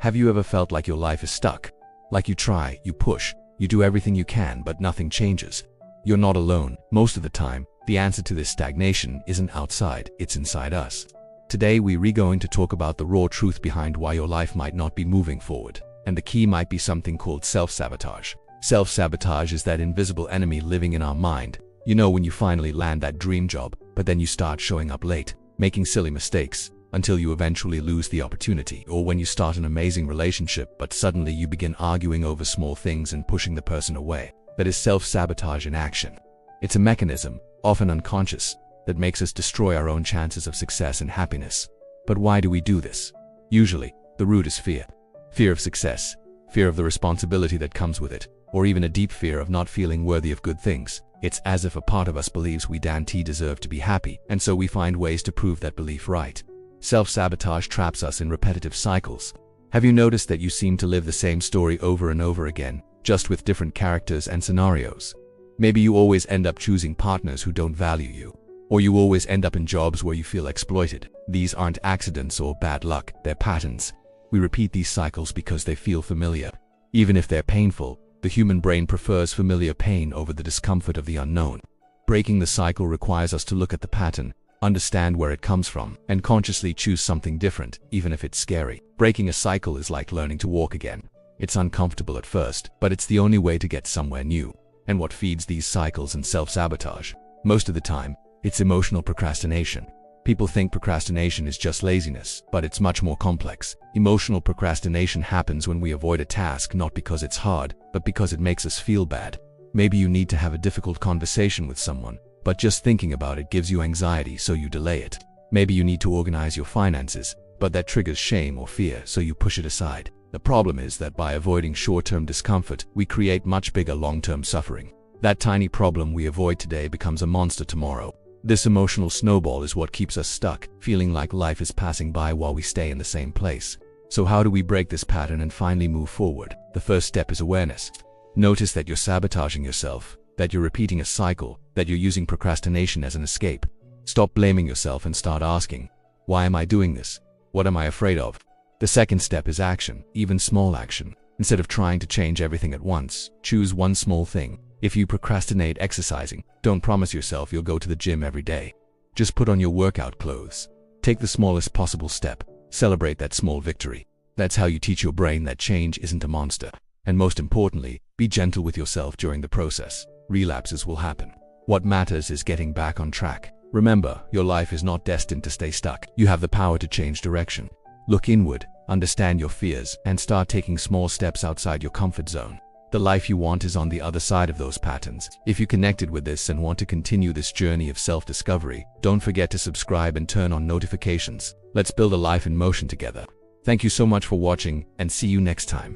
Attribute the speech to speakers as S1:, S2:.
S1: Have you ever felt like your life is stuck? Like you try, you push, you do everything you can, but nothing changes? You're not alone. Most of the time, the answer to this stagnation isn't outside, it's inside us. Today we're going to talk about the raw truth behind why your life might not be moving forward. And the key might be something called self-sabotage. Self-sabotage is that invisible enemy living in our mind. You know, when you finally land that dream job, but then you start showing up late, making silly mistakes, until you eventually lose the opportunity. Or when you start an amazing relationship, but suddenly you begin arguing over small things and pushing the person away. That is self-sabotage in action. It's a mechanism, often unconscious, that makes us destroy our own chances of success and happiness. But why do we do this? Usually, the root is fear. Fear of success, fear of the responsibility that comes with it, or even a deep fear of not feeling worthy of good things. It's as if a part of us believes we deserve to be happy, and so we find ways to prove that belief right. Self-sabotage traps us in repetitive cycles. Have you noticed that you seem to live the same story over and over again, just with different characters and scenarios? Maybe you always end up choosing partners who don't value you, or you always end up in jobs where you feel exploited. These aren't accidents or bad luck, they're patterns. We repeat these cycles because they feel familiar. Even if they're painful, the human brain prefers familiar pain over the discomfort of the unknown. Breaking the cycle requires us to look at the pattern, understand where it comes from, and consciously choose something different, even if it's scary. Breaking a cycle is like learning to walk again. It's uncomfortable at first, but it's the only way to get somewhere new. And what feeds these cycles and self-sabotage? Most of the time, it's emotional procrastination. People think procrastination is just laziness, but it's much more complex. Emotional procrastination happens when we avoid a task not because it's hard, but because it makes us feel bad. Maybe you need to have a difficult conversation with someone, but just thinking about it gives you anxiety, so you delay it. Maybe you need to organize your finances, but that triggers shame or fear, so you push it aside. The problem is that by avoiding short-term discomfort, we create much bigger long-term suffering. That tiny problem we avoid today becomes a monster tomorrow. This emotional snowball is what keeps us stuck, feeling like life is passing by while we stay in the same place. So how do we break this pattern and finally move forward? The first step is awareness. Notice that you're sabotaging yourself, that you're repeating a cycle, that you're using procrastination as an escape. Stop blaming yourself and start asking, why am I doing this? What am I afraid of? The second step is action, even small action. Instead of trying to change everything at once, choose one small thing. If you procrastinate exercising, don't promise yourself you'll go to the gym every day. Just put on your workout clothes. Take the smallest possible step. Celebrate that small victory. That's how you teach your brain that change isn't a monster. And most importantly, be gentle with yourself during the process. Relapses will happen. What matters is getting back on track. Remember, your life is not destined to stay stuck. You have the power to change direction. Look inward, understand your fears, and start taking small steps outside your comfort zone. The life you want is on the other side of those patterns. If you connected with this and want to continue this journey of self-discovery, don't forget to subscribe and turn on notifications. Let's build a life in motion together. Thank you so much for watching, and see you next time.